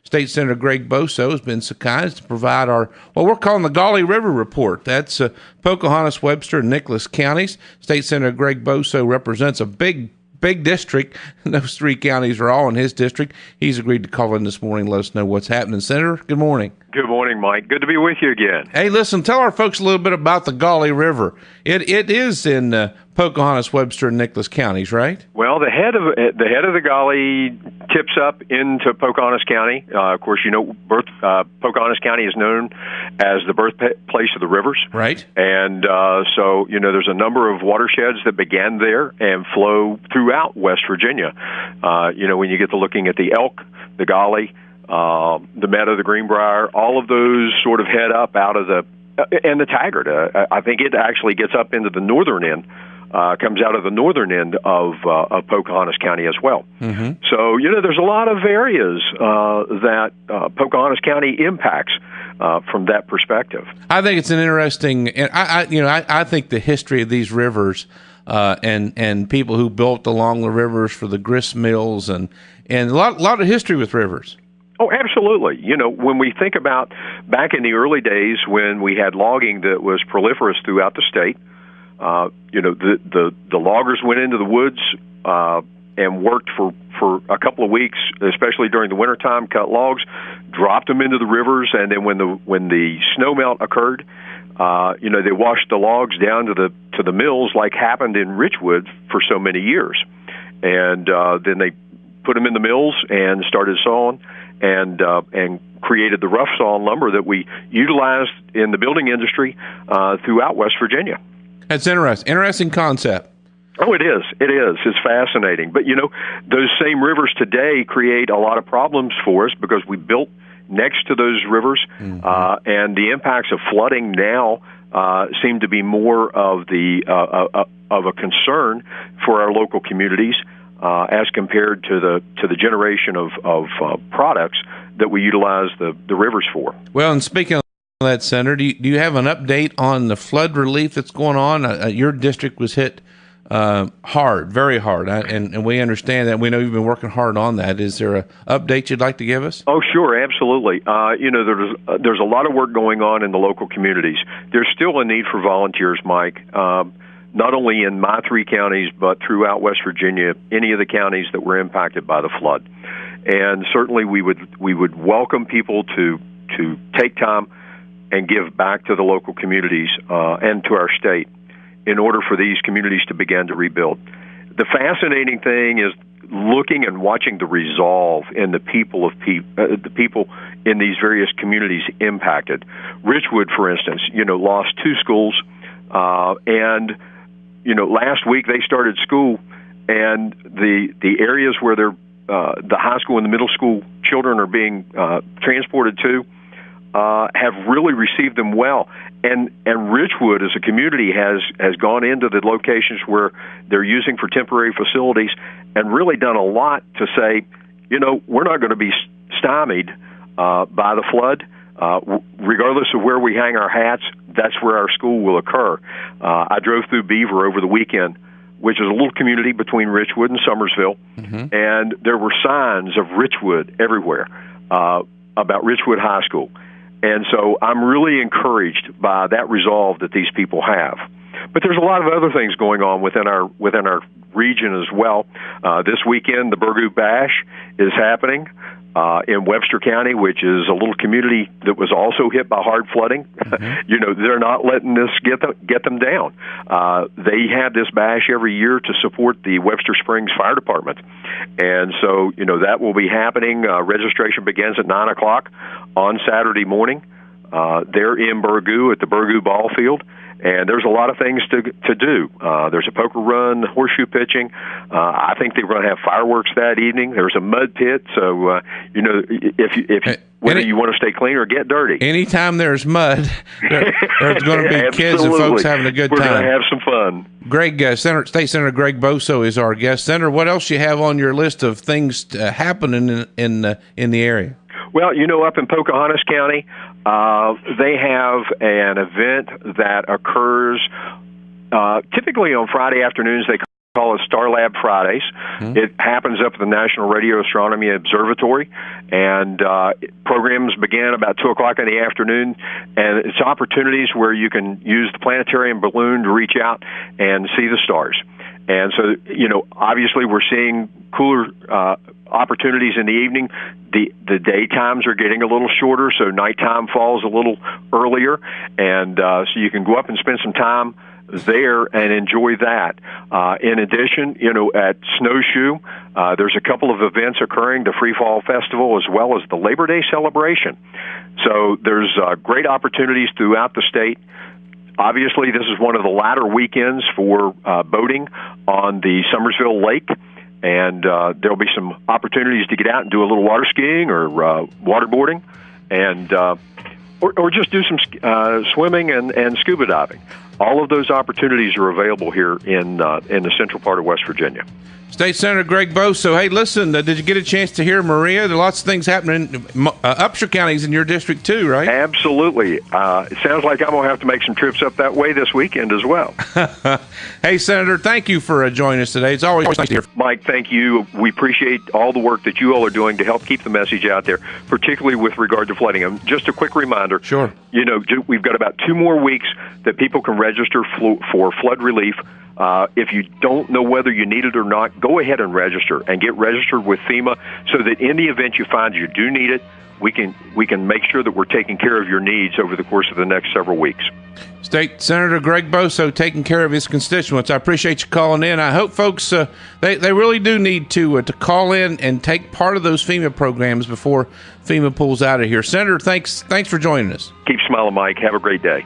State Senator Greg Boso has been so kind as to provide our, what we're calling the Gauley River Report. That's Pocahontas, Webster, and Nicholas counties. State Senator Greg Boso represents a big district. Those three counties are all in his district. He's agreed to call in this morning and let us know what's happening. Senator, good morning. Good morning, Mike. Good to be with you again. Hey, listen, tell our folks a little bit about the Gauley River. It is in Pocahontas, Webster, and Nicholas counties, right? Well, the head of the Gauley tips up into Pocahontas County. Of course, you know, Pocahontas County is known as the birthplace of the rivers. Right. And so, you know, there's a number of watersheds that began there and flow throughout West Virginia. You know, when you get to looking at the Elk, the Gauley, the Meadow, the Greenbrier, all of those sort of head up out of and the Taggart. I think it actually gets up into the northern end. Comes out of the northern end of Pocahontas County as well. Mm-hmm. So, you know, there's a lot of areas that Pocahontas County impacts from that perspective. I think it's an interesting, and I think the history of these rivers and people who built along the rivers for the grist mills and a lot of history with rivers. Oh, absolutely. You know, when we think about back in the early days when we had logging that was proliferous throughout the state, you know, the loggers went into the woods and worked for a couple of weeks, especially during the wintertime, cut logs, dropped them into the rivers, and then when the snow melt occurred, you know, they washed the logs down to the mills like happened in Richwood for so many years. And then they put them in the mills and started sawing and created the rough sawn lumber that we utilized in the building industry throughout West Virginia. That's interesting. Interesting concept. Oh, it is. It is. It's fascinating. But, you know, those same rivers today create a lot of problems for us because we built next to those rivers, mm-hmm. And the impacts of flooding now seem to be more of a concern for our local communities as compared to the generation of products that we utilize the rivers for. Well, and speaking of that, Senator, do you have an update on the flood relief that's going on? Your district was hit hard, very hard, and we understand that. We know you've been working hard on that. Is there an update you'd like to give us? Oh, sure, absolutely. You know, there's a lot of work going on in the local communities. There's still a need for volunteers, Mike, not only in my three counties, but throughout West Virginia, any of the counties that were impacted by the flood. And certainly we would welcome people to take time and give back to the local communities and to our state in order for these communities to begin to rebuild. The fascinating thing is looking and watching the resolve in the people in these various communities impacted. Richwood, for instance, you know, lost 2 schools, and you know, last week they started school, and the areas where the high school and the middle school children are being transported to have really received them well. And Richwood as a community has gone into the locations where they're using for temporary facilities and really done a lot to say, you know, we're not going to be stymied by the flood. Regardless of where we hang our hats, that's where our school will occur. I drove through Beaver over the weekend, which is a little community between Richwood and Summersville, mm-hmm. and there were signs of Richwood everywhere about Richwood High School. And so I'm really encouraged by that resolve that these people have. But there's a lot of other things going on within our region as well. This weekend, the Burgoo Bash is happening in Webster County, which is a little community that was also hit by hard flooding. Mm-hmm. You know, they're not letting this get them down. They have this bash every year to support the Webster Springs Fire Department. And so, you know, that will be happening. Registration begins at 9 o'clock on Saturday morning. They're in Burgoo at the Burgoo Ball Field. And there's a lot of things to do. There's a poker run, horseshoe pitching. I think they're going to have fireworks that evening. There's a mud pit, so you know, whether you want to stay clean or get dirty. Anytime there's mud, there's going to be kids and folks having a good time. We're going to have some fun. Greg, State Senator Greg Boso is our guest. Senator, what else you have on your list of things happening in the area? Well, you know, up in Pocahontas County, they have an event that occurs typically on Friday afternoons. They call it Star Lab Fridays. It happens up at the National Radio Astronomy Observatory, and programs begin about 2 o'clock in the afternoon, and it's opportunities where you can use the planetarium balloon to reach out and see the stars. And so, obviously we're seeing cooler opportunities in the evening. The daytimes are getting a little shorter, so nighttime falls a little earlier, and so you can go up and spend some time there and enjoy that. In addition, at Snowshoe, there's a couple of events occurring, the Free Fall Festival as well as the Labor Day celebration. So there's great opportunities throughout the state. Obviously, this is one of the latter weekends for boating on the Summersville Lake, and there'll be some opportunities to get out and do a little water skiing or waterboarding, and or just do some swimming and scuba diving. All of those opportunities are available here in the central part of West Virginia. State Senator Greg Boso. Hey, listen, did you get a chance to hear Maria? There are lots of things happening in Upshur counties in your district too, right? Absolutely. It sounds like I'm going to have to make some trips up that way this weekend as well. Hey, Senator, thank you for joining us today. It's always nice to hear. Mike, thank you. We appreciate all the work that you all are doing to help keep the message out there, particularly with regard to flooding. And just a quick reminder. Sure. We've got about 2 more weeks that people can register for flood relief. If you don't know whether you need it or not, go ahead and register and get registered with FEMA so that in the event you find you do need it, we can make sure that we're taking care of your needs over the course of the next several weeks. State Senator Greg Boso taking care of his constituents. I appreciate you calling in. I hope folks they really do need to call in and take part of those FEMA programs before FEMA pulls out of here. Senator, thanks for joining us. Keep smiling, Mike. Have a great day.